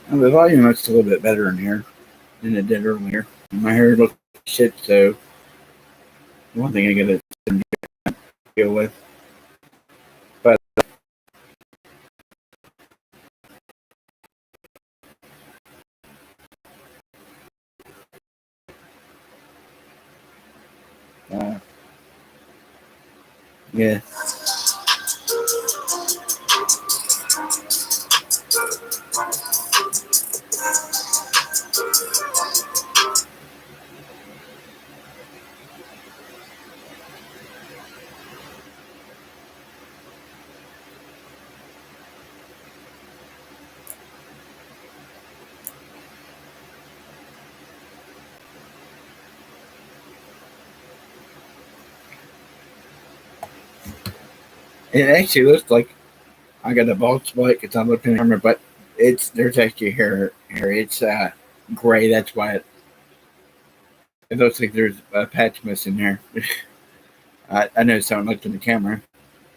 The volume looks a little bit better in here than it did earlier. My hair looks like shit, so one thing I gotta deal with. But uh, yeah, it actually looks like I got a bald spot because I'm looking at the camera, but there's actually hair here. It's gray. That's why it looks like there's a patch missing there. I know someone looked in the camera.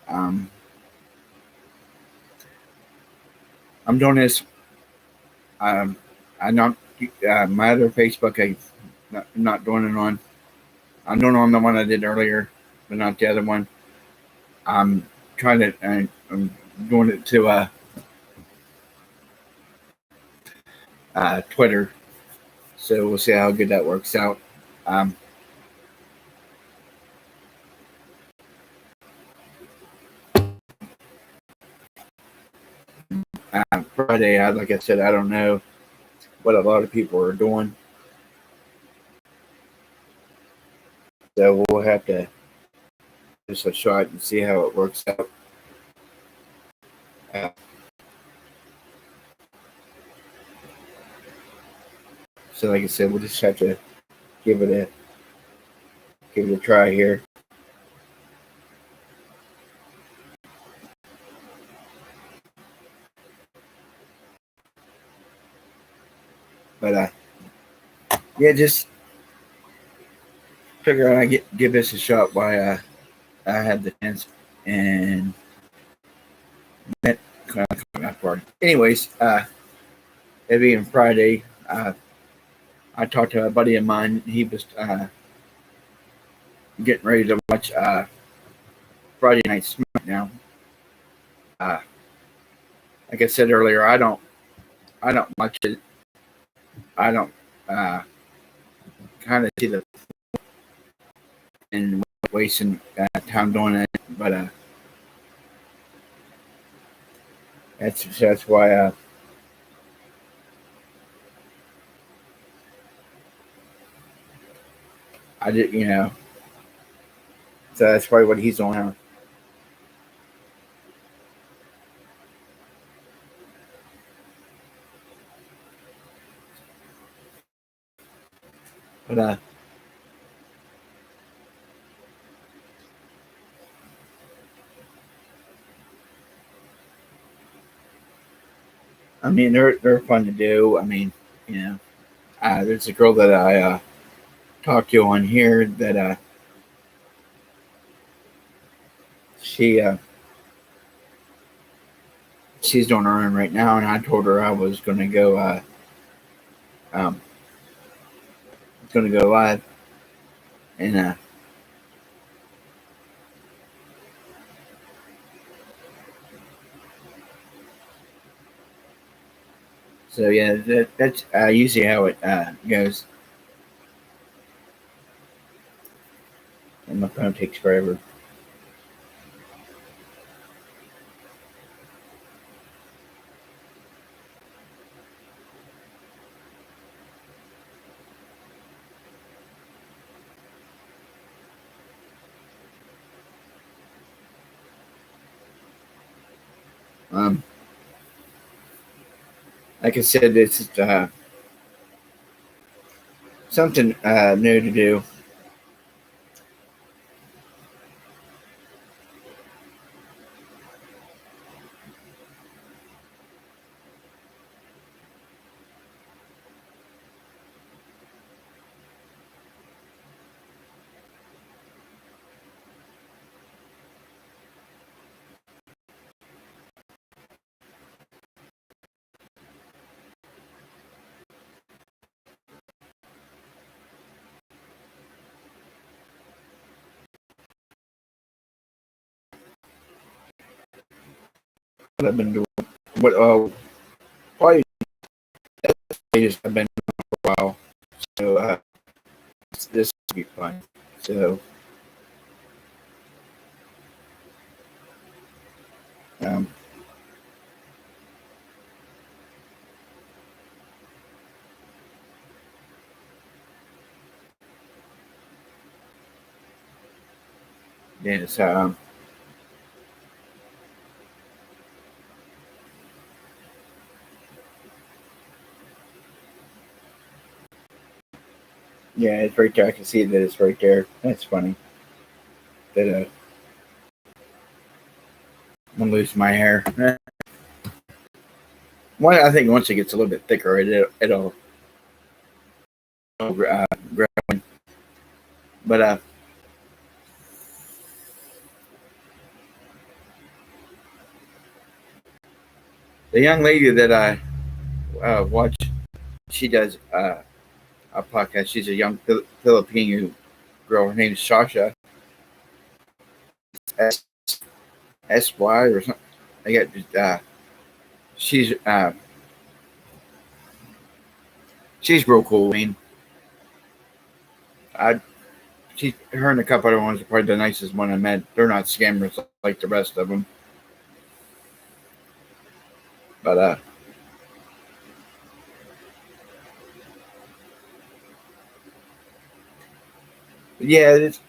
Um, I'm doing this. Um, I not my other Facebook. I'm not doing it on. I'm doing it on the one I did earlier, but not the other one. I'm trying to. I'm doing it to Twitter. So we'll see how good that works out. Um, Friday, like I said, I don't know what a lot of people are doing, so we'll have to just a shot and see how it works out. Uh, so, like I said, we'll just have to give it a give it a try here. But yeah, just figure out I give this a shot while I had the chance and met that part. Anyways, it being Friday, I talked to a buddy of mine. He was getting ready to watch Friday Night SmackDown. Uh, like I said earlier, I don't watch it. I don't uh, kind of see the and wasting time doing it, but that's why I did, so that's probably what he's doing now. But I mean, they're fun to do. I mean, you know, there's a girl that I talked to on here that she she's doing her own right now, and I told her I was um, going to go live, and so yeah, that's usually how it goes. And my phone takes forever. Um, like I said, it's something new to do. I've been doing. What? Probably just I've been doing for a while. So this will be fun. So um, yeah. So yeah, it's right there. I can see that it's right there. That's funny. That I'm gonna lose my hair. Well, I think once it gets a little bit thicker, it'll grow. But the young lady that I watch, she does a podcast. She's a young Filipino girl. Her name's Sasha S SY or something. I got she's she's real cool. I mean, I she her and a couple other ones are probably the nicest one I met. They're not scammers like the rest of them, but yeah, it's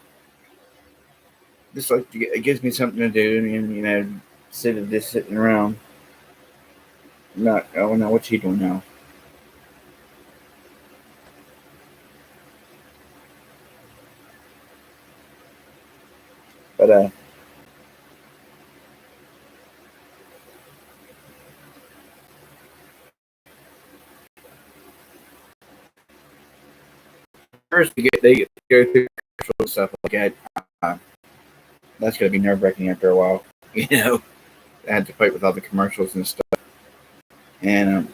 just like it gives me something to do. And instead of just sitting around, not oh no, what's he doing now? But first they go through commercial stuff like that. Uh, that's gonna be nerve wracking after a while. You know, I had to fight with all the commercials and stuff. And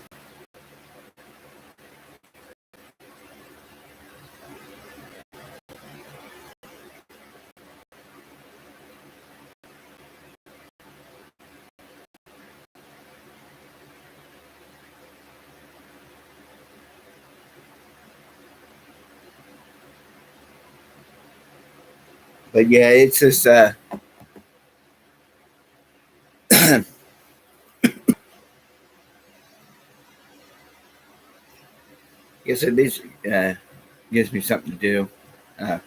but yeah, it's just I guess it is gives me something to do. Uh,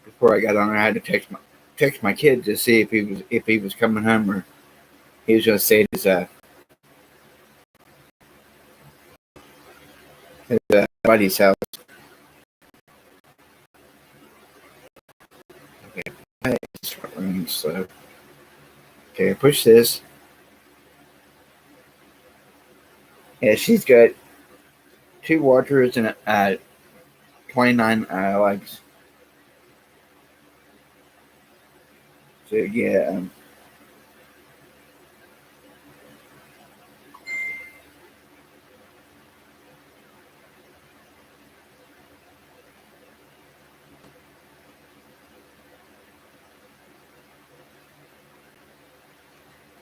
Before I got on, I had to text my kid to see if he was coming home or he was going to stay at his buddy's house. Okay, it's running slow. Okay, I push this. Yeah, she's got two watchers and 29 likes. So yeah, and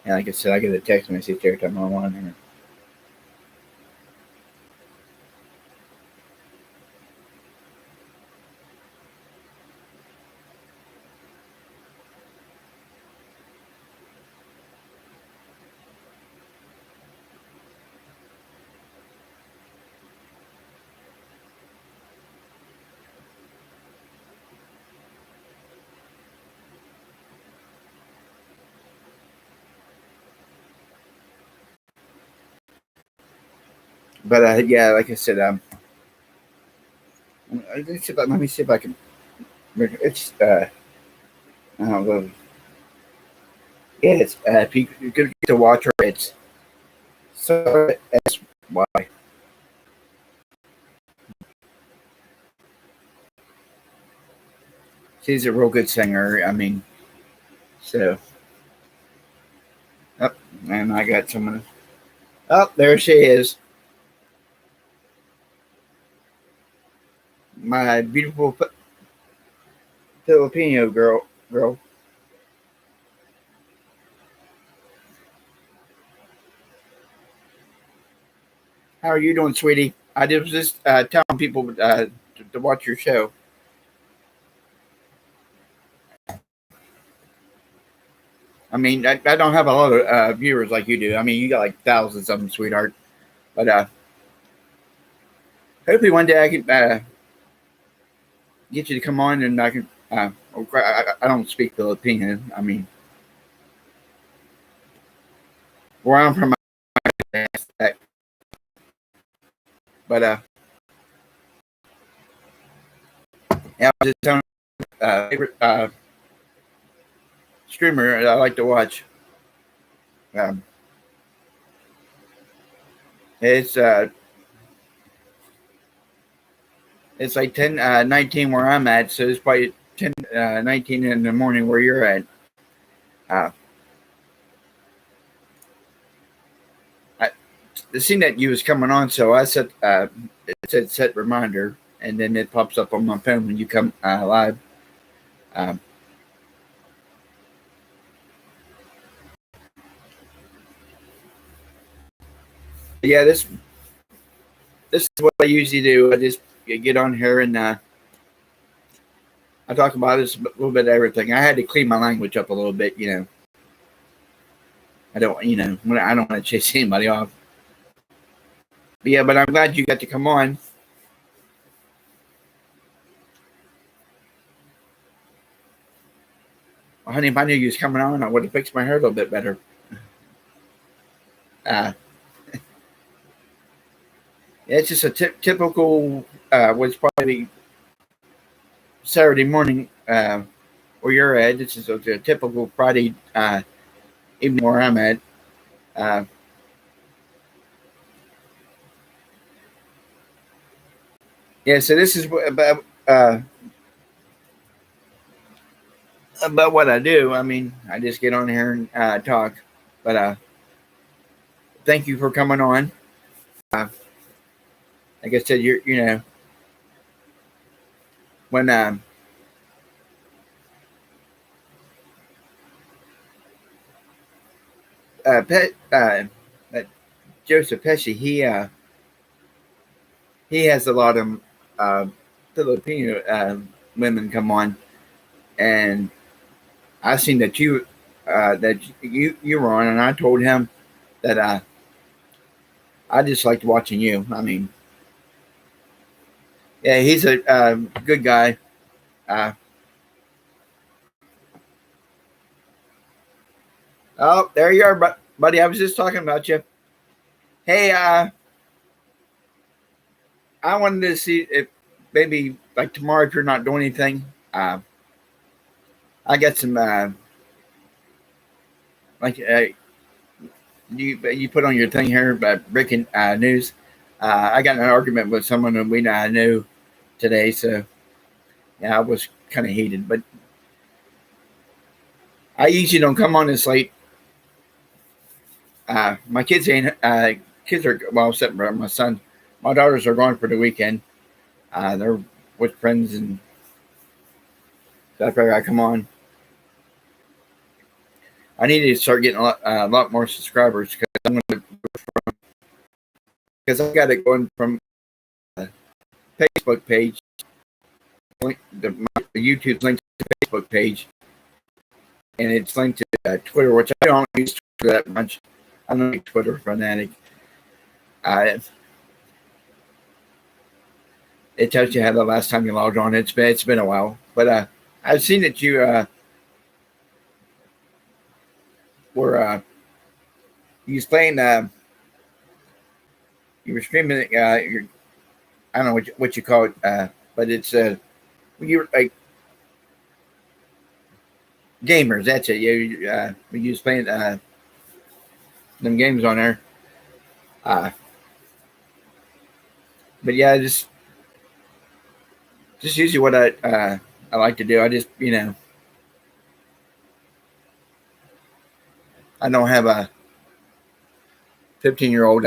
like I said, I get a text message every time I'm on her. But yeah, like I said, let me see if I can. It's I don't know. Yeah, it's if you could get to watch her, it's so SY. She's a real good singer. I mean, so. Oh, and I got someone. Oh, there she is. My beautiful Filipino girl. How are you doing, sweetie? I was just telling people to watch your show. I mean, I don't have a lot of viewers like you do. I mean, you got like thousands of them, sweetheart. But hopefully one day I can get you to come on and I can. I don't speak Filipino. I mean, where I'm from, but yeah, I was just telling favorite streamer that I like to watch. Um, it's uh, it's like 10, 19 where I'm at, so it's probably 10, 19 in the morning where you're at. Uh, I, the scene that you was coming on, so I set it said set reminder, and then it pops up on my phone when you come live. Um, yeah, this is what I usually do. I just get on here and I talk about this a little bit of everything. I had to clean my language up a little bit, you know. I don't, you know, I don't want to chase anybody off. But yeah, but I'm glad you got to come on. Well, honey, if I knew you was coming on, I would have fixed my hair a little bit better. Uh, yeah, it's just a typical, what's probably Saturday morning where you're at. This is a typical Friday evening where I'm at. Uh, yeah, so this is about what I do. I mean, I just get on here and talk. But thank you for coming on. Uh, like I said, you know when Pet Joseph Pesci, he has a lot of uh, Filipino women come on, and I seen that you were on, and I told him that I just liked watching you. I mean, yeah, he's a good guy. Uh, oh, there you are, buddy. I was just talking about you. Hey, I wanted to see if maybe like tomorrow, if you're not doing anything, I got some like you put on your thing here about breaking news. I got in an argument with someone that we knew today, so yeah, I was kind of heated. But I usually don't come on this late. My kids ain't kids are well, except for my son. My daughters are gone for the weekend. They're with friends, and so I figure I come on. I need to start getting a lot more subscribers because I got it going from Facebook page, my YouTube's linked to the Facebook page, and it's linked to Twitter, which I don't use Twitter that much. I'm not a Twitter fanatic. Uh, it tells you how the last time you logged on. It's been a while, but I've seen that you were you was playing you were streaming your I don't know what you call it, but it's you were like gamers. That's it. You was playing them games on there. Uh, but yeah, just usually what I like to do. I just I don't have a 15-year-old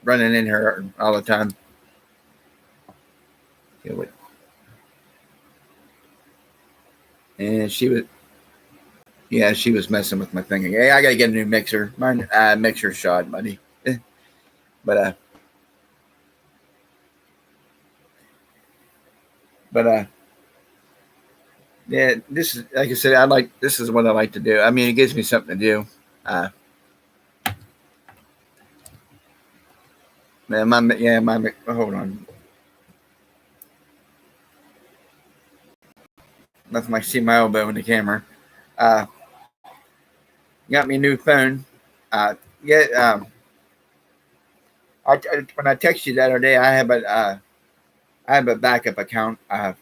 running in here all the time. You know, and she was messing with my thing. Hey, I gotta get a new mixer. My mixer shot, buddy. But but yeah, this is like I said. This is what I like to do. I mean, it gives me something to do. Man, my hold on. Nothing like see my elbow in the camera. Uh, got me a new phone. Yeah. When I texted you the other day, I have a backup account. I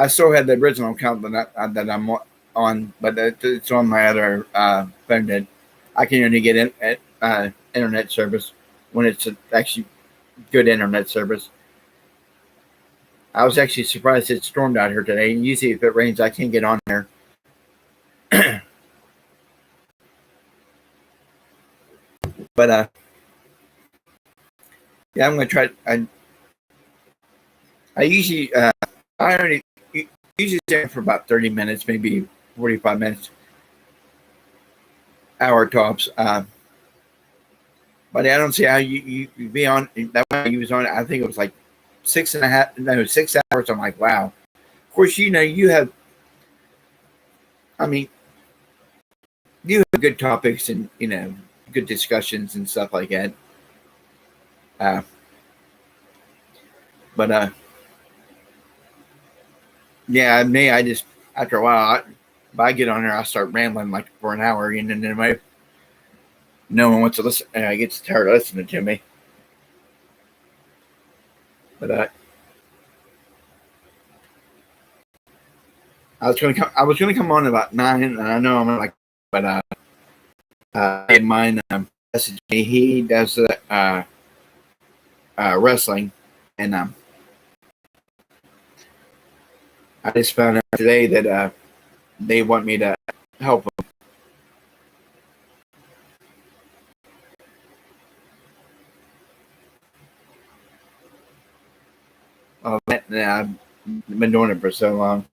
still have the original account that I'm on, but it's on my other phone that I can only get internet service when it's actually good internet service. I was actually surprised it stormed out here today. Usually, if it rains, I can't get on there. But yeah, I'm gonna try. I usually I only usually stay for about 30 minutes, maybe 45 minutes, hour tops. But I don't see how you be on that one you was on. I think it was like 6 hours. I'm like, wow. Of course, you have. I mean, you have good topics and good discussions and stuff like that. Uh, but yeah, me, I just after a while, if I get on there, I start rambling like for an hour, and then no one wants to listen. I get tired of listening to me. But I was gonna come on about 9, and I know I'm like, but in mine message me. He does wrestling, and I just found out today that they want me to help them. I've been doing it for so long.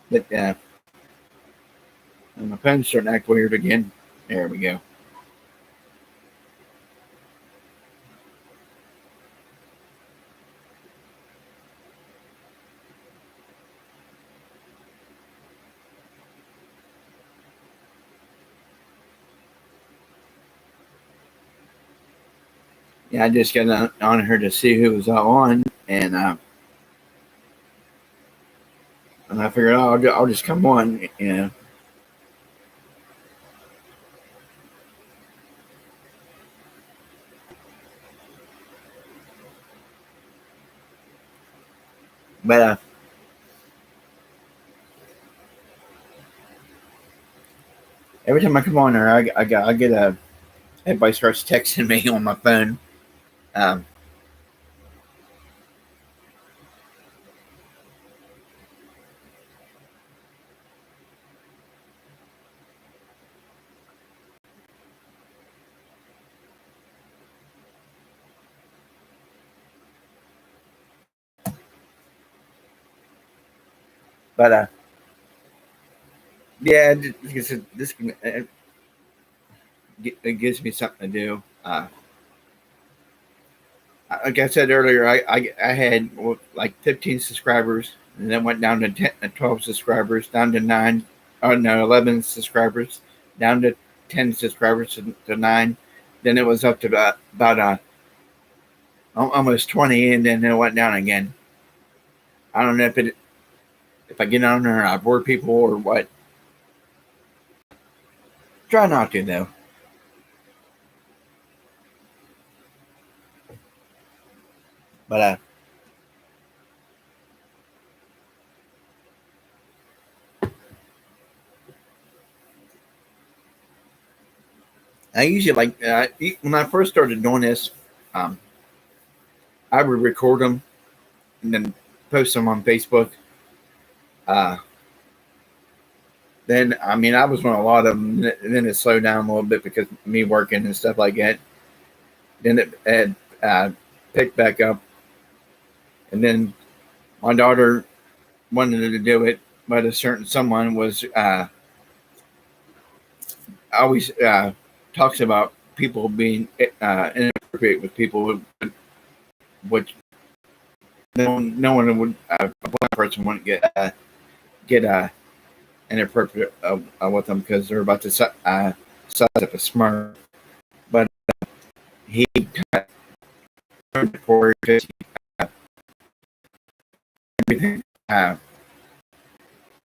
But my pen's starting to act weird again. There we go. Yeah, I just got on her to see who was on, and I figured, oh, I'll just come on. But every time I come on there, I get everybody starts texting me on my phone. Um, but yeah, like I said, it gives me something to do. Like I said earlier, I had like 15 subscribers, and then went down to 10, 12 subscribers, down to 9, oh no, 11 subscribers, down to 10 subscribers to 9. Then it was up to about almost 20, and then it went down again. I don't know if I get on there and I bore people or what. Try not to though. But I usually like when I first started doing this, um, I would record them and then post them on Facebook. Uh, then I mean I was on a lot of them. And then it slowed down a little bit because of me working and stuff like that. Then it picked back up, and then my daughter wanted to do it, but a certain someone was always talks about people being inappropriate with people, which no one would a black person wouldn't get inappropriate with them because they're about to size up a Smurf. But he got for everything.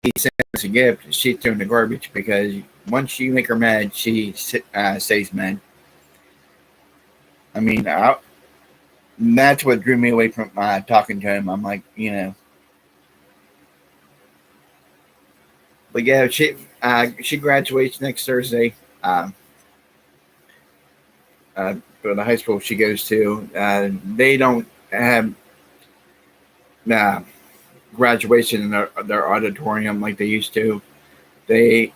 He sent us a gift. She threw in the garbage because once you make her mad, she stays mad. I mean, that's what drew me away from talking to him. I'm like, but yeah, she graduates next Thursday. For the high school she goes to, they don't have graduation in their auditorium like they used to. We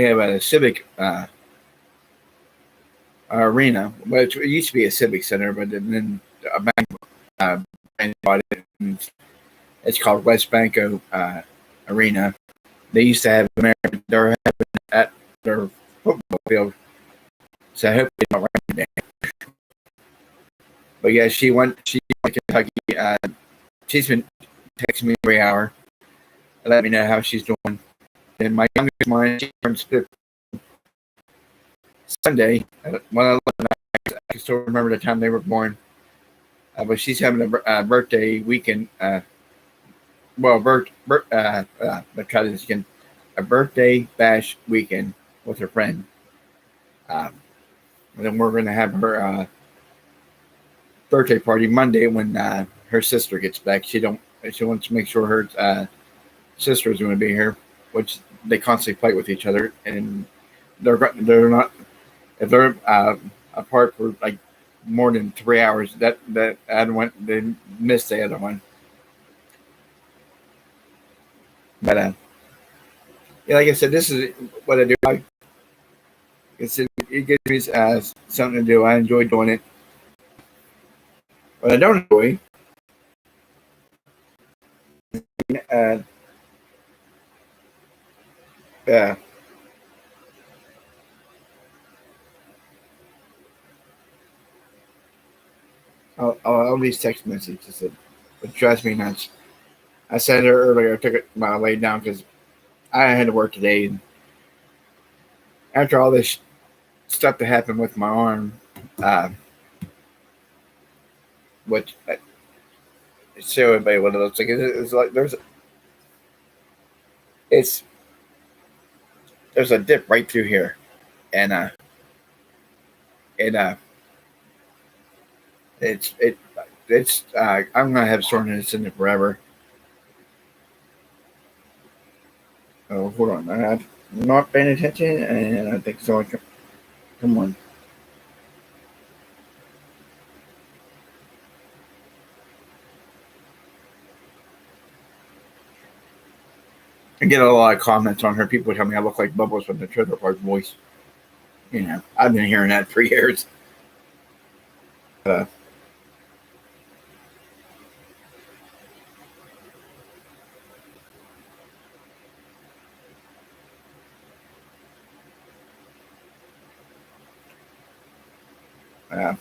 have a civic arena, which it used to be a civic center, but then a bank bought it. And it's called West Banco Arena. They used to have they're having at their football field, so I hope they don't rain today. But yeah, she went to Kentucky. She's been texting me every hour, let me know how she's doing. And my youngest one, she turns 5th Sunday at 1:11. I can still remember the time they were born. But she's having a birthday weekend. Because it's a birthday bash weekend with her friend. And then we're going to have her birthday party Monday when her sister gets back. She wants to make sure her sister is going to be here, which they constantly fight with each other, and they're not if they're apart for like more than 3 hours. That other one they missed the other one. But yeah, like I said, this is what I do. It gives me something to do. I enjoy doing it. What I don't enjoy, yeah, all these text messages that drives me nuts. I said it earlier. I took it when I laid down because I had to work today. And after all this stuff that happened with my arm, which show everybody what it looks like. It's like it's there's a dip right through here, and it it's I'm gonna have soreness in it forever. Oh, hold on, I'm not paying attention, and I think so. Come on. I get a lot of comments on her. People tell me I look like Bubbles from the Trailer Park Boys. I've been hearing that for years. Uh, uh,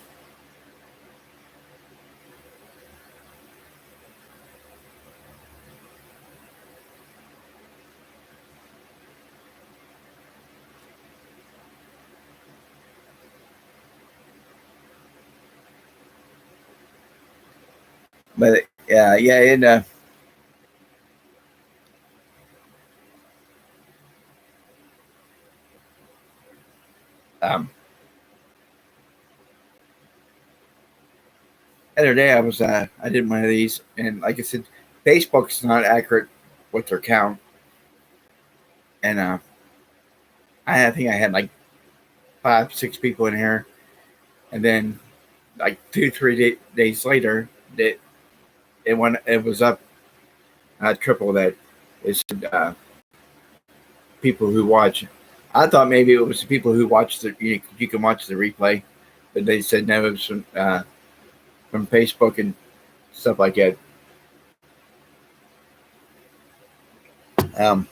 but yeah, it um, the other day I did one of these, and like I said, Facebook's not accurate with their count, and I think I had like 5, 6 people in here, and then like 2, 3 days later, it was up triple that. It's people who watch. I thought maybe it was the people who watch you can watch the replay, but they said no. It was from Facebook and stuff like that. Um,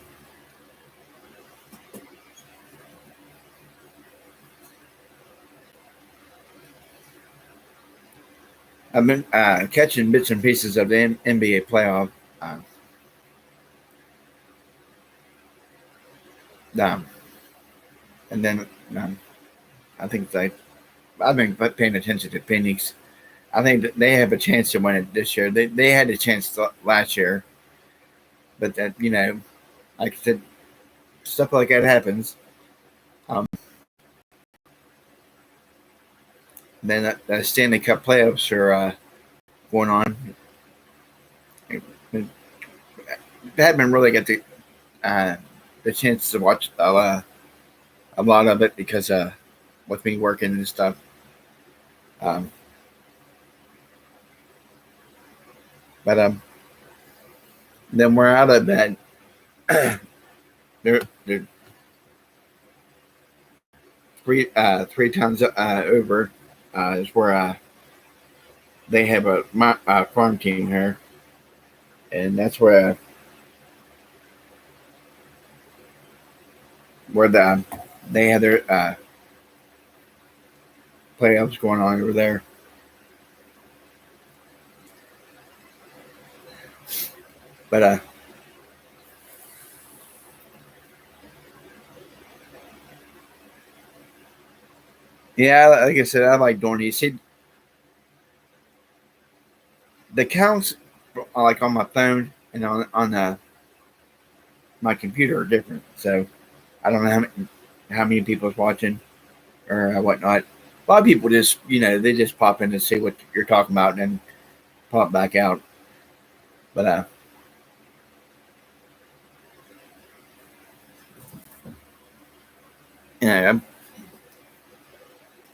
I've been catching bits and pieces of the NBA playoff. Uh, um, and then I think I've been paying attention to Phoenix. I think that they have a chance to win it this year. They had a chance last year, but that like I said, stuff like that happens. Um, then the Stanley Cup playoffs are going on. I haven't really got the chance to watch a lot of it because with me working and stuff. Um, but then we're out of that. They're three times over is where they have a farm team here, and that's where they have their playoffs going on over there. But yeah, like I said, I like doing these. See, the counts like on my phone and on my computer are different. So I don't know how many people's watching or whatnot. A lot of people just they just pop in to see what you're talking about and then pop back out. But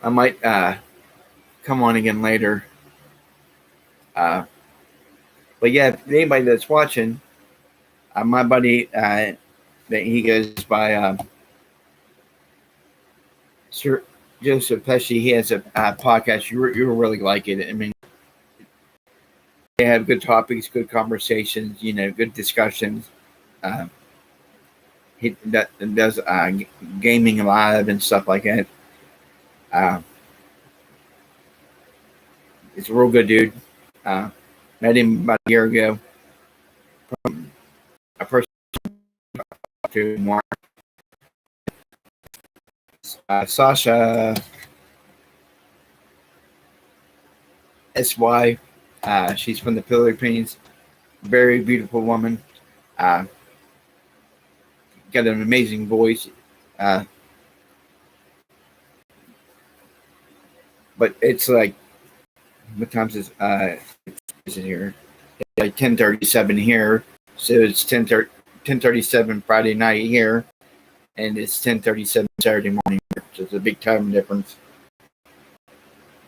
I might come on again later. Uh, but yeah, if anybody that's watching, my buddy that he goes by Sir Joseph Pesci, he has a podcast. You will really like it. I mean, they have good topics, good conversations, good discussions. Uh, he does gaming live and stuff like that. Uh, it's a real good dude. Uh, Met him about a year ago. I first talked to Mark. Sasha SY. She's from the Philippines. Very beautiful woman. Uh, got an amazing voice. Uh, but it's like, what times is it here? It's like 10:37 here. So it's 10:37 Friday night here, and it's 10:37 Saturday morning. So it's a big time difference.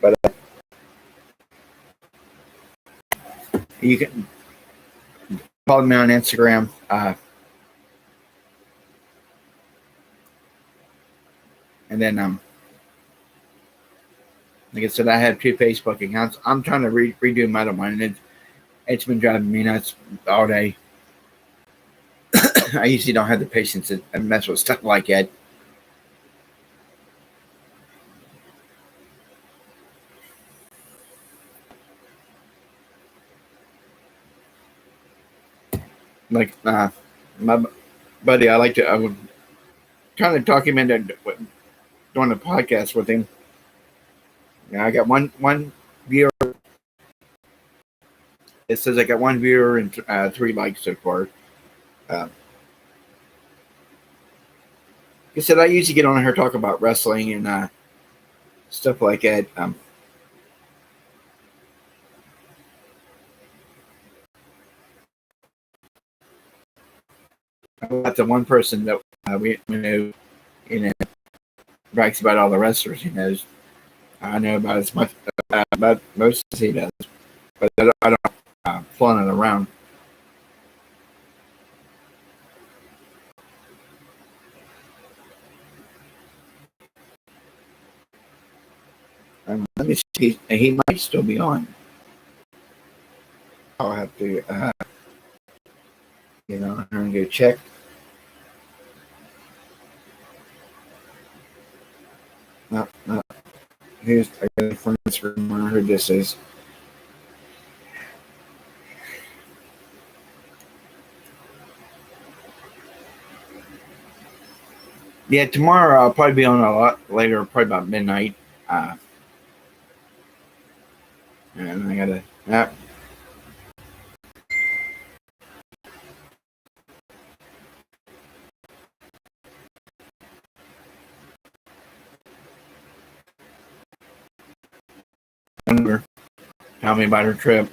But you can follow me on Instagram. And then like I said, I have 2 Facebook accounts. I'm trying to redo my other one, and it's been driving me nuts all day. I usually don't have the patience to mess with stuff like that. Like my buddy, I would kind of talk him into doing a podcast with him. I got one viewer. It says I got 1 viewer and 3 likes so far. Like I said, I usually get on here talk about wrestling and stuff like that. About the one person that we know, brags about all the wrestlers he knows. I know about as much about most as he does, but I don't flaunt it around. Let me see. He might still be on. I'll have to get on her and go check. No, no. Here's I got a friend's room. I heard this is. Yeah, tomorrow I'll probably be on a lot later, probably about midnight. Uh, and I gotta. Tell me about her trip.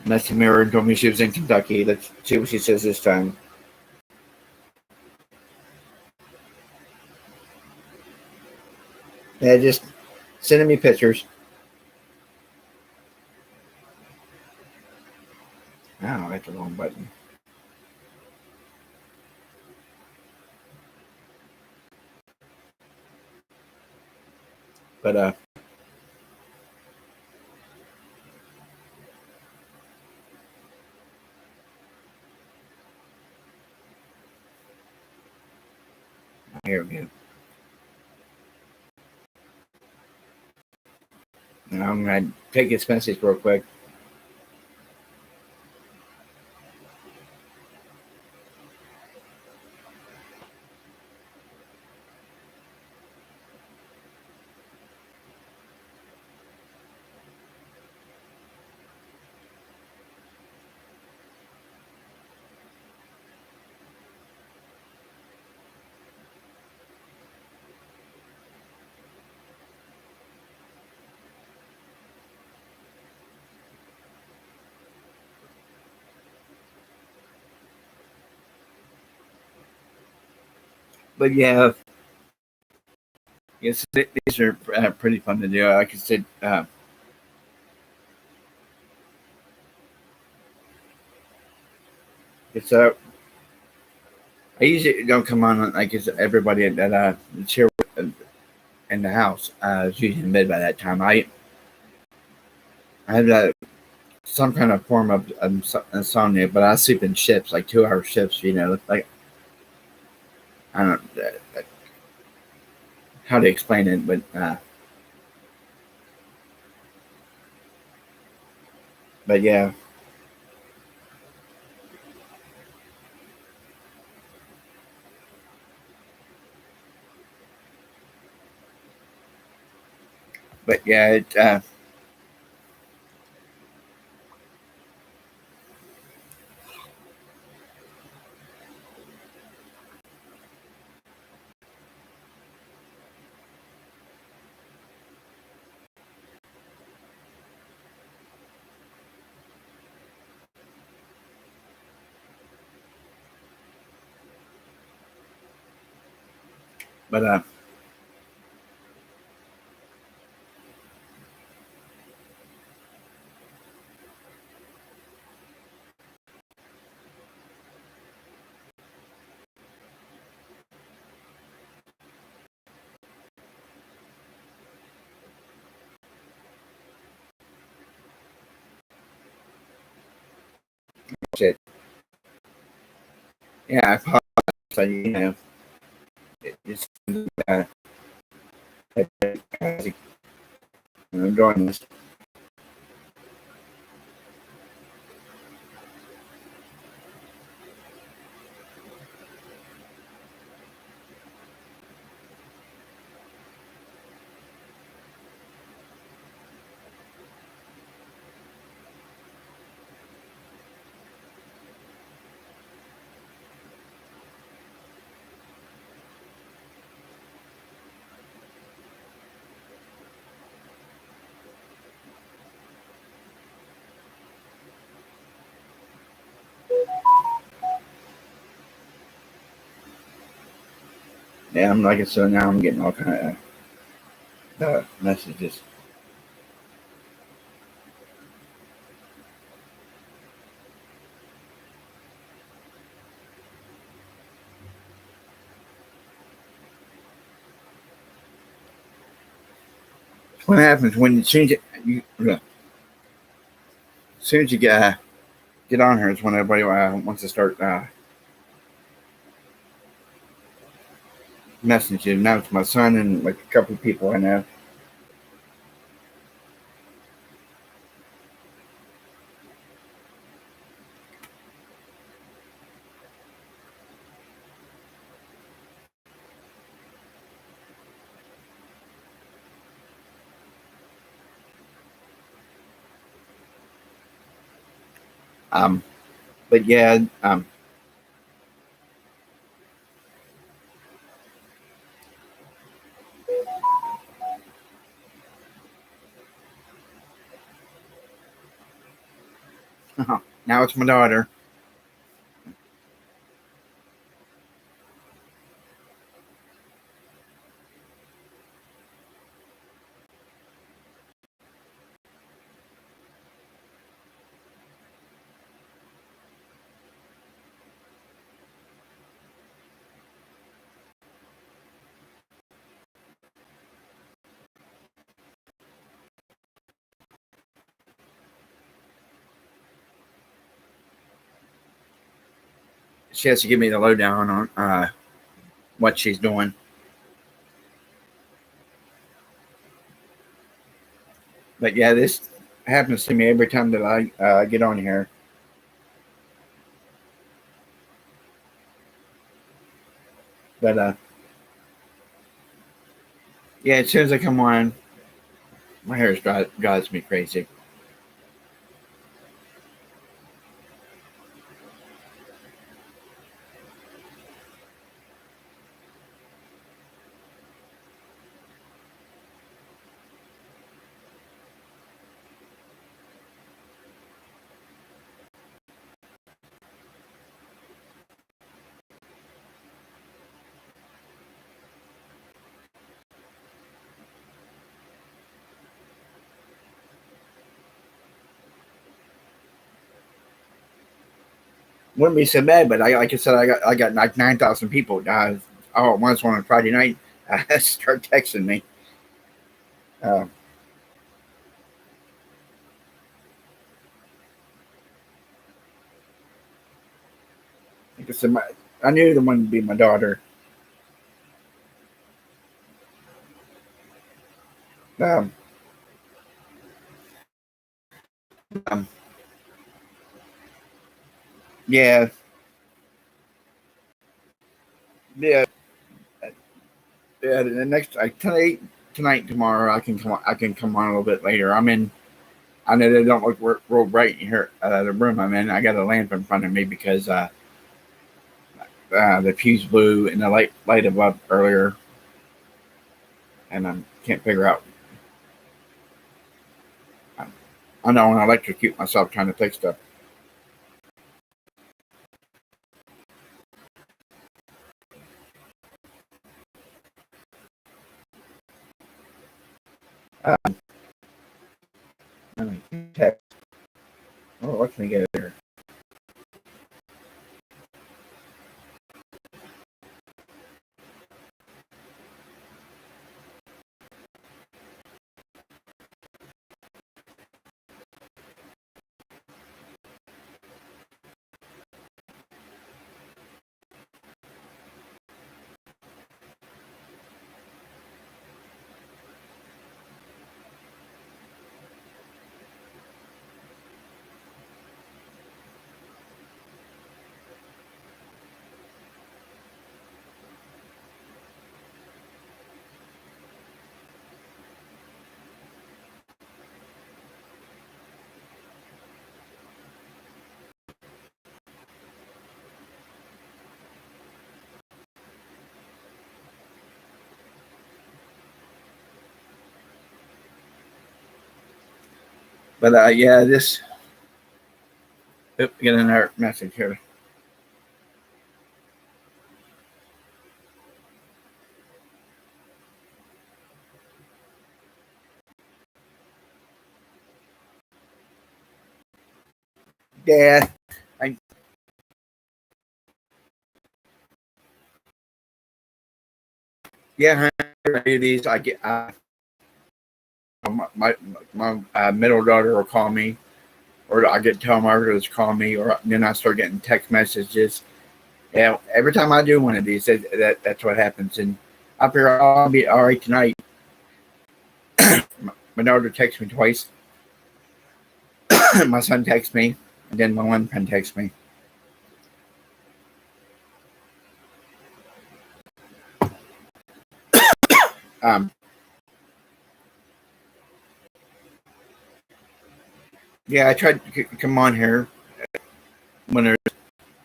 Messaged me and told me she was in Kentucky. Let's see what she says this time. Yeah, just sending me pictures. Oh, that's the wrong button. But here we go. And I'm gonna take this message real quick. But yeah, yes, these are pretty fun to do. Like I said, it's I usually don't come on like it's everybody that that's here in the house. Is usually in bed by that time. I have some kind of form of insomnia, but I sleep in shifts, like 2 hour shifts. Like I don't know how to explain it, but yeah, but yeah, but shit. Yeah, I apologize. It's uh, I'm enjoying this. Yeah, I'm like it. So now I'm getting all kind of messages. What happens when you change it? soon as you get on here is when everybody wants to start messaging. Now it's my son and like a couple of people I know. Um, but yeah, now it's my daughter. She has to give me the lowdown on what she's doing. But yeah, this happens to me every time that I get on here. But yeah, as soon as I come on, my hair drives me crazy. Wouldn't be so bad, but like I said, I got like 9,000 people all at once on a Friday night. Start texting me. Uh, like I said, I knew the one would be my daughter. Um, um, yeah, yeah, yeah. The next tonight, tomorrow, I can come. I can come on a little bit later. I'm in. I know they don't look real bright here. The room I'm in. I got a lamp in front of me because the fuse blew and the light above earlier, and I can't figure out. I don't want to electrocute myself trying to fix stuff. Um, text. Oh, what can we get here? But yeah, this. Oop, get another message here. Yeah, I yeah, I do these. I get my middle daughter will call me, or I get telemarketers call me, or then I start getting text messages. Yeah, every time I do one of these, that's what happens. And I figure I'll be all right tonight. My daughter texts me twice. My son texts me, and then my one friend texts me. Um, yeah, I tried to come on here when there's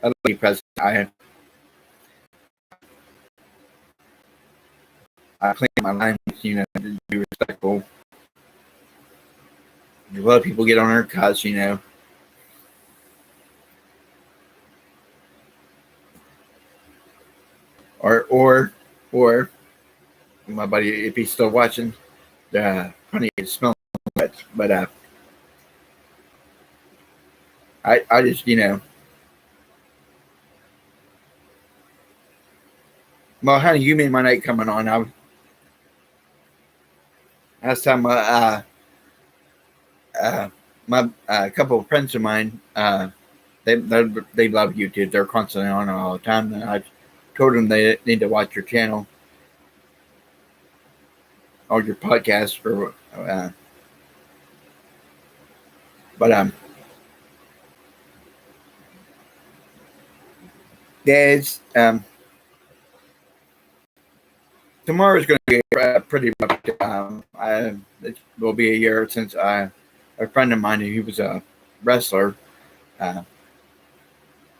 a lady present. I clean my lines, to be respectful. A lot of people get on her cuss. Or my buddy, if he's still watching, funny it's smelling wet. But I just well, honey, you made my night coming on. Last time my couple of friends of mine, they love YouTube. They're constantly on it all the time, and I told them they need to watch your channel or your podcast for. But there's tomorrow is going to be pretty rough. It will be a year since a friend of mine, he was a wrestler.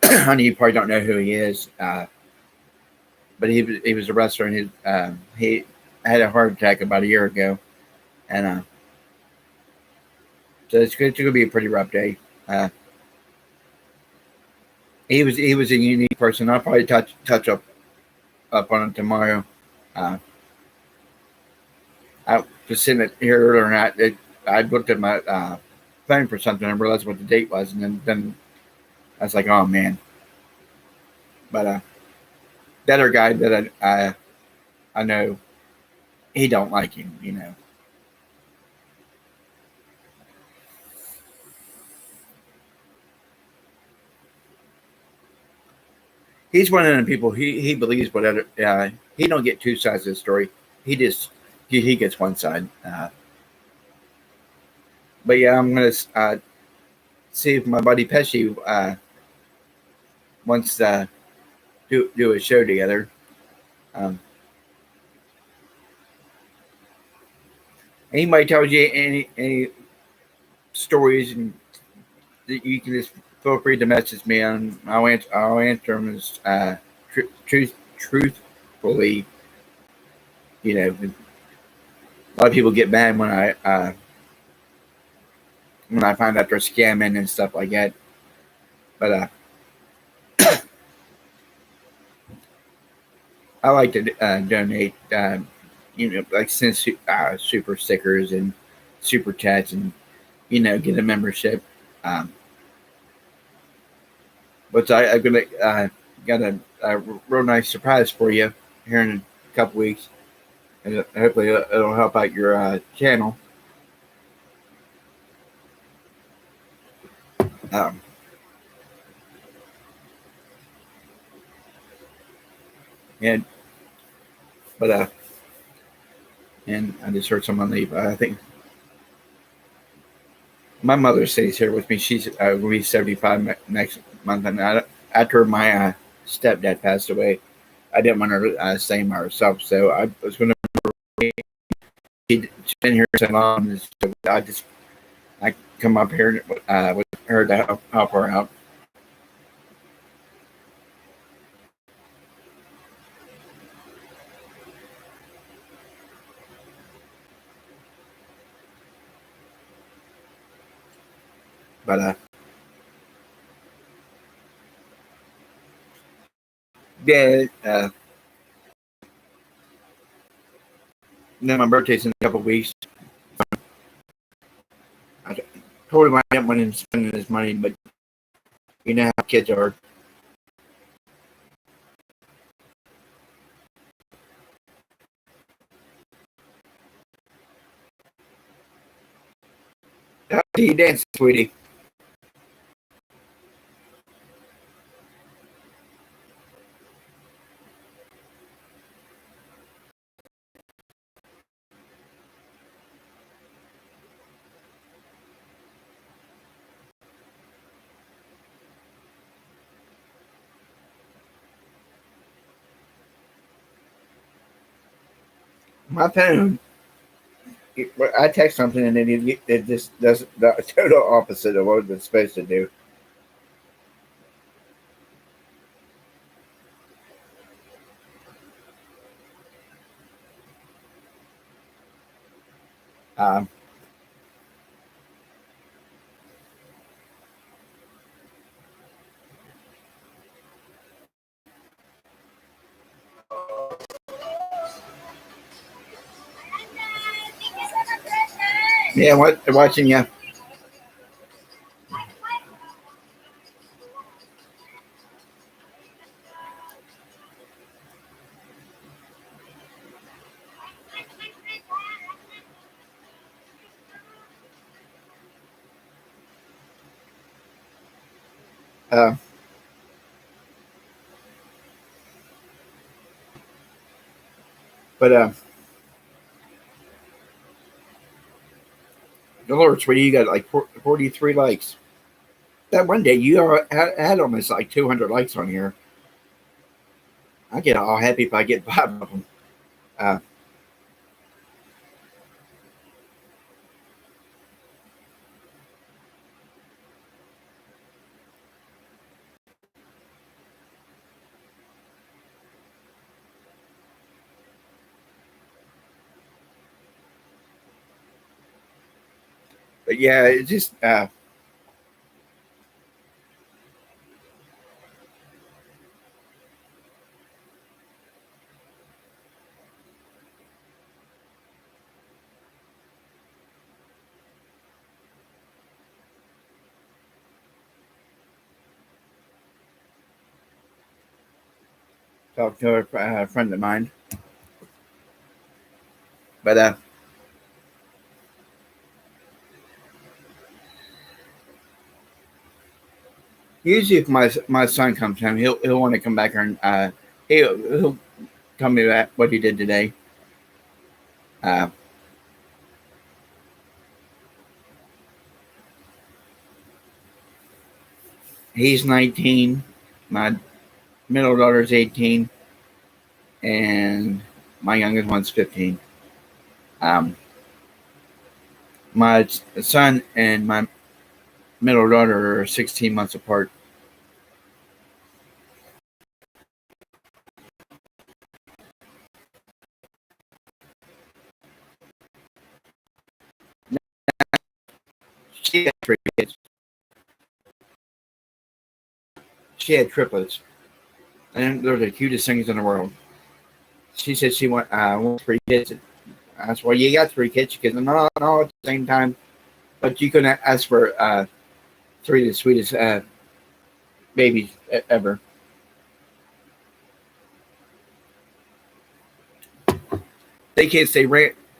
Honey, you probably don't know who he is, but he was a wrestler, and he had a heart attack about a year ago, and so it's going to be a pretty rough day. He was a unique person. I'll probably touch up on it tomorrow. I was sitting here earlier, and I looked at my phone for something and realized what the date was, and then I was like, oh man. But the other guy that I know, he don't like him. He's one of the people. He believes whatever. He don't get two sides of the story. He just he gets one side. But yeah, I'm gonna see if my buddy Pesci wants to do a show together. Um, Anybody tells you any stories, and you can just feel free to message me, and I'll answer them as truthfully. A lot of people get mad when I find out they're scamming and stuff like that. But I like to donate, like send super stickers and super chats, and get a membership. Um, but I'm gonna got a real nice surprise for you here in a couple weeks, and hopefully it'll help out your channel. Um, and but and I just heard someone leave. I think my mother stays here with me. She's will be 75 next month, and after my stepdad passed away, I didn't want her to stay by herself, so I was going to. She's been here so long, so I come up here with her to help her out. But yeah, then my birthday's in a couple of weeks. I told him I didn't want him spending his money, but you know how kids are. How do you dance, sweetie? my phone, I text something and then it just does the total opposite of what it's supposed to do. Um, yeah, watching you. Uh, but Dolores, what you got like 43 likes. That one day you had almost like 200 likes on here. I get all happy if I get 5 of them. Uh, but yeah, it's just talked to a friend of mine. But usually, if my son comes home, he'll want to come back here and he'll tell me what he did today. Uh, he's 19. My middle daughter's 18, and my youngest one's 15. Um, my son and my middle daughter are 16 months apart. She had 3 kids. She had triplets, and they're the cutest things in the world. She said she want 3 kids. I said, well, you got 3 kids. She goes, no, no, at the same time. But you couldn't ask for 3 of the sweetest babies ever. They can't say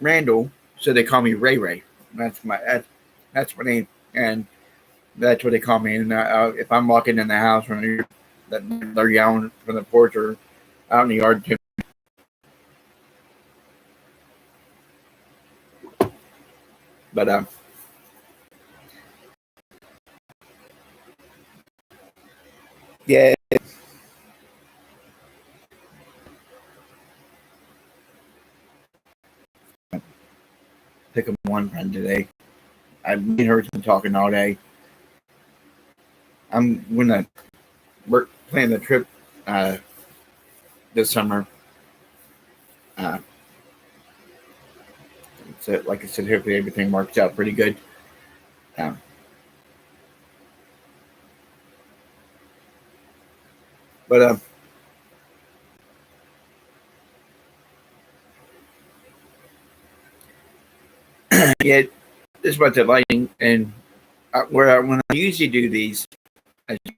Randall, so they call me Ray Ray. That's my name, and that's what they call me. And if I'm walking in the house when they're yelling from the porch or out in the yard too. But yeah, pick up one friend today. Me and her have been talking all day. I'm gonna plan the trip uh, this summer. Uh, so, like I said, hopefully everything works out pretty good. Um, but yeah, this is about the lighting and when I usually do these,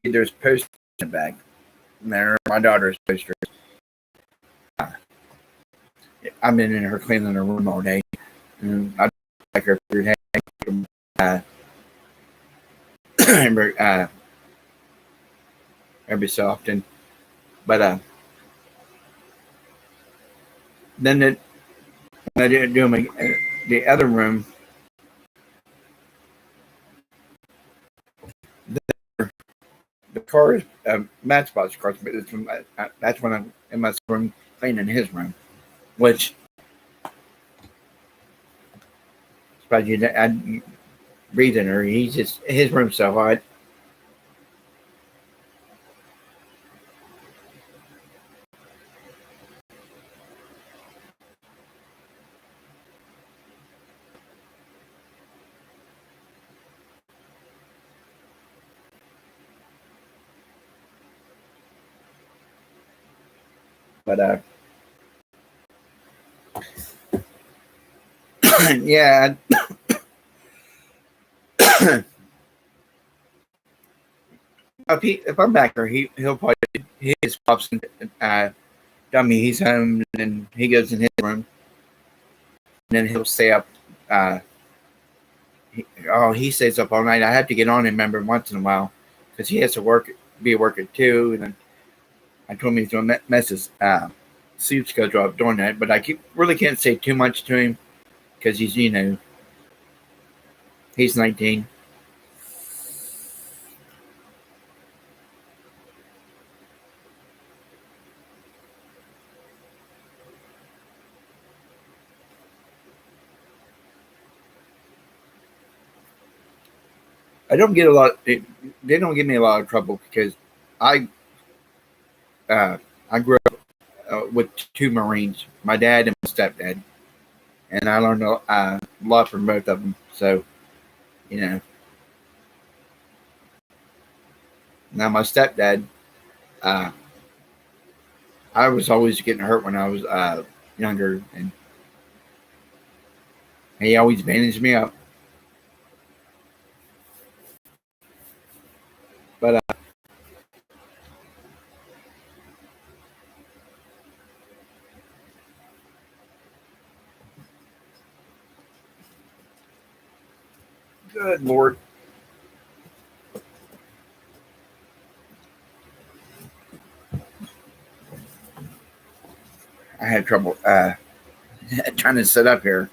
there's posters in the bag. And they're my daughter's posters. Uh, I've been in her cleaning her room all day, and I like her food uh, uh, every so often. But then when I didn't do the other room, the car is Matt's box car. That's when I'm in my room cleaning his room, which but I breathing her. He's just his room's so hot. But yeah, if I'm back there, he'll probably his pops tell me he's home, and then he goes in his room, and then he'll stay up. Uh, he stays up all night. I have to get on him, remember, once in a while, because he has to be working too. And then I told him he's going to mess his sleep schedule up doing that. But really can't say too much to him because he's 19. I don't get a lot. They don't give me a lot of trouble because I uh, I grew up with two Marines, my dad and my stepdad, and I learned a lot from both of them. So you know, now my stepdad, uh, I was always getting hurt when I was younger, and he always bandaged me up. But good Lord, I had trouble trying to sit up here.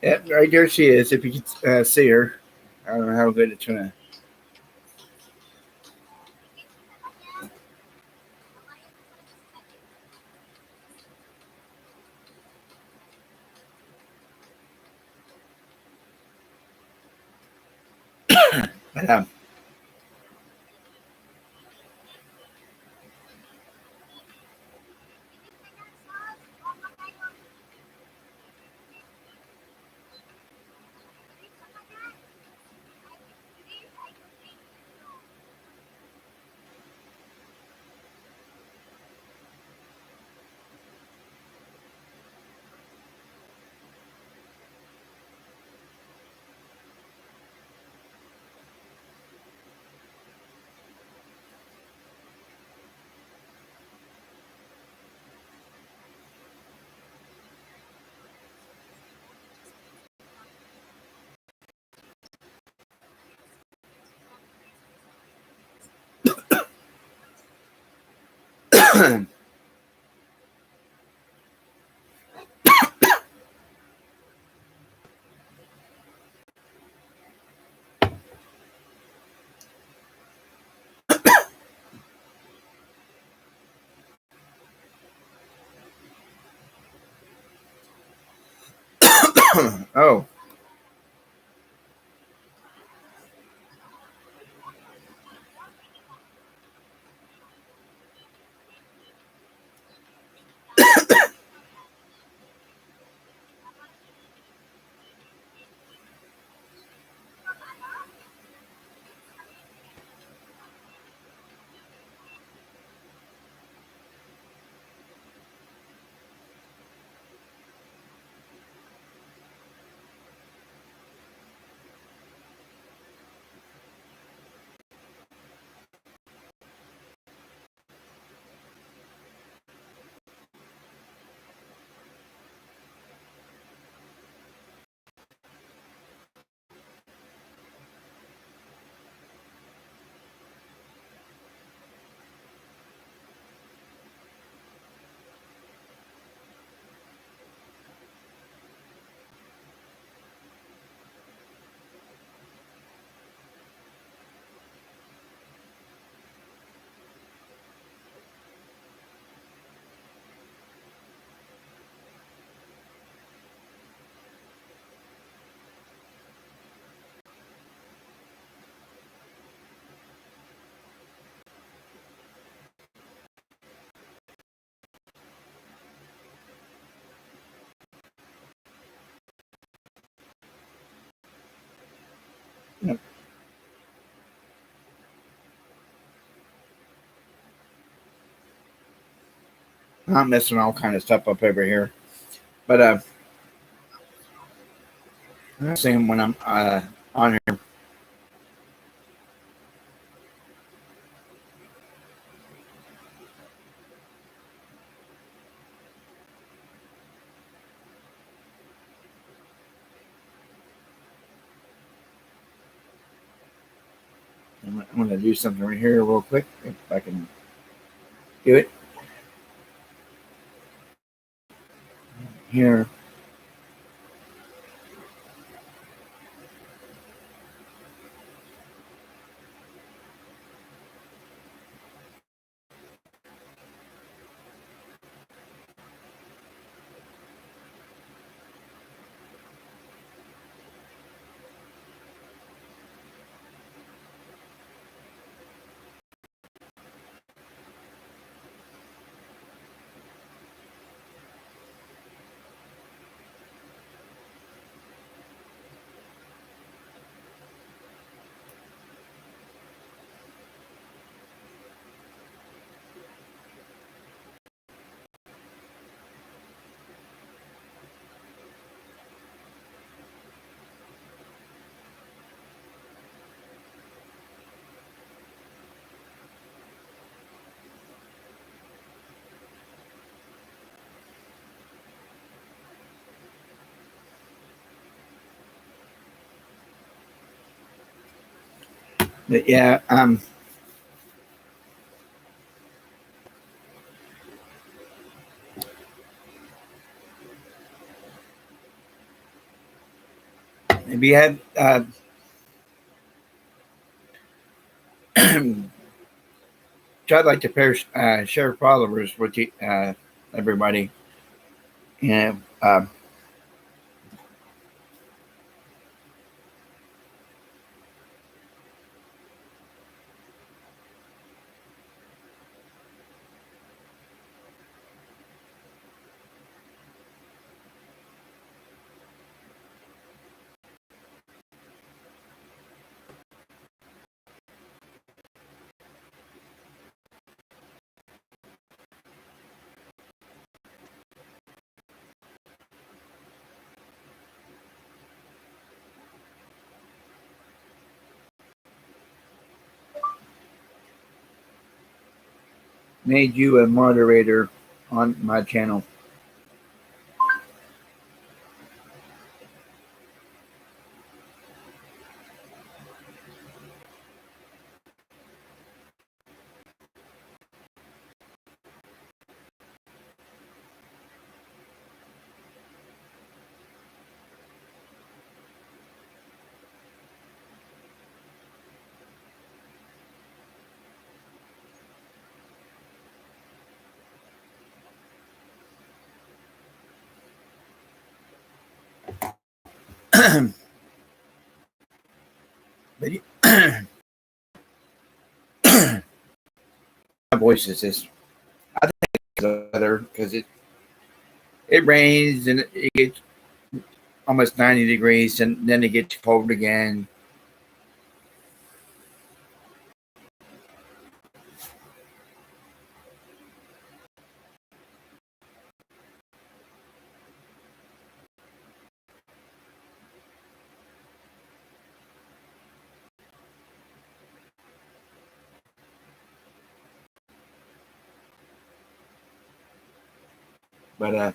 Yeah, right there she is. If you can see her, I don't know how good it's gonna. But Oh, I'm messing all kind of stuff up over here. But I see him when I'm on here. I'm going to do something right here real quick if I can do it here. But yeah, if you had so I'd like to share followers with you, everybody. You know, made you a moderator on my channel. but my voice is just, I think it's weather because it rains and it gets almost 90 degrees and then it gets cold again. But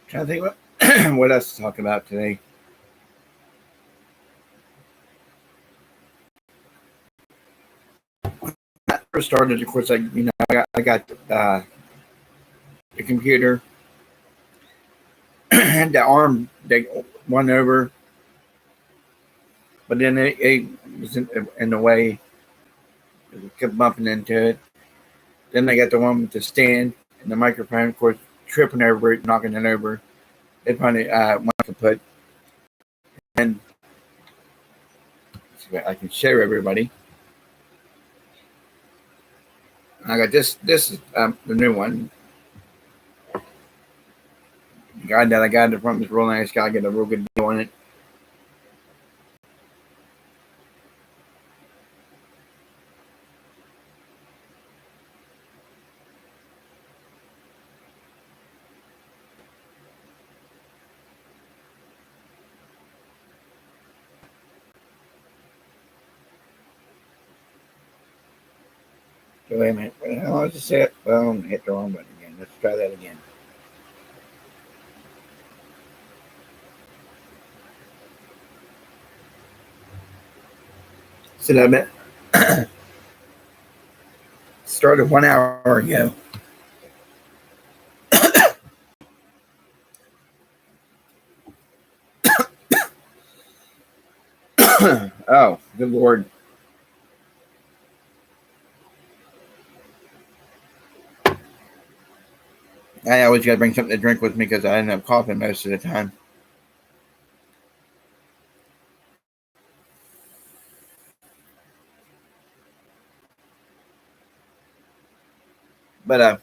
trying to think what else to talk about today. When I first started, of course, I got the computer and the arm they won over, but then it was in the way, it kept bumping into it. Then they got the one with the stand and the microphone, of course, tripping over it, knocking it over. They finally one to put, and I can show everybody. I got this. This is the new one. The guy that I got it from is real nice guy. Get a real good deal on it. So wait a minute. How long does it say? Well, hit the wrong button again. Let's try that again. So that started 1 hour ago. Oh, good lord. I always got to bring something to drink with me because I end up coughing most of the time. But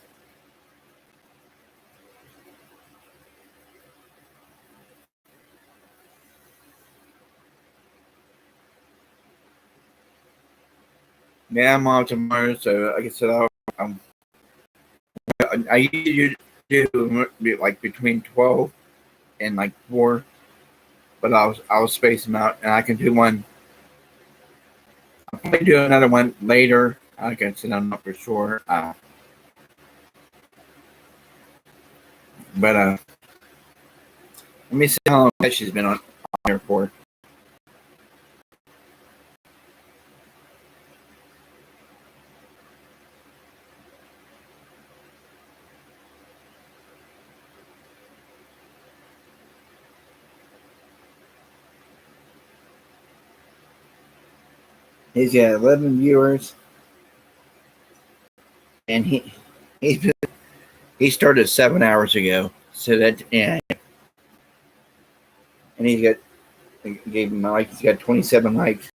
Yeah, I'm off tomorrow, so like I said, um, I usually do like between 12 and like 4, but I'll space them out, and I can do one. I'll probably do another one later. Like I said, I'm not for sure. But let me see how long she's been on here for. He's got 11 viewers, and he's been, he started 7 hours ago. So that yeah, and he's got gave him like he's got 27 likes.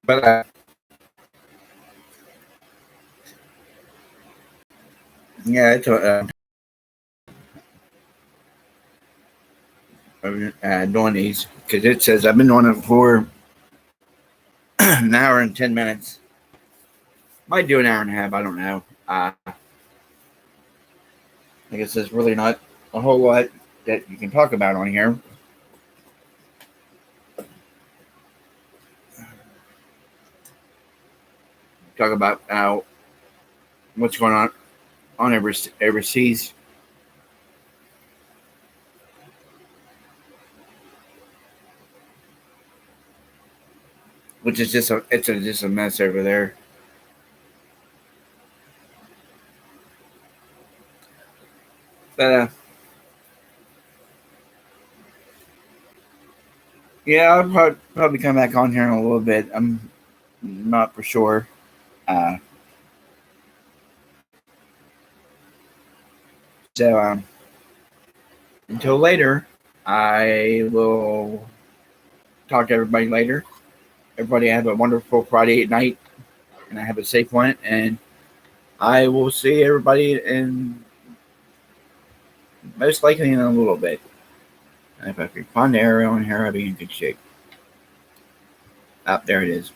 But yeah, it's doing these because it says I've been doing it for an hour and 10 minutes. Might do an hour and a half. I don't know. I guess there's really not a whole lot that you can talk about on here. Talk about what's going on overseas, which is just a mess over there. But yeah, I'll probably come back on here in a little bit. I'm not for sure. Uh, so until later, I will talk to everybody later. Everybody have a wonderful Friday night, and I have a safe one. And I will see everybody in most likely in a little bit. And if I can find the area on here, I'll be in good shape. Up there it is.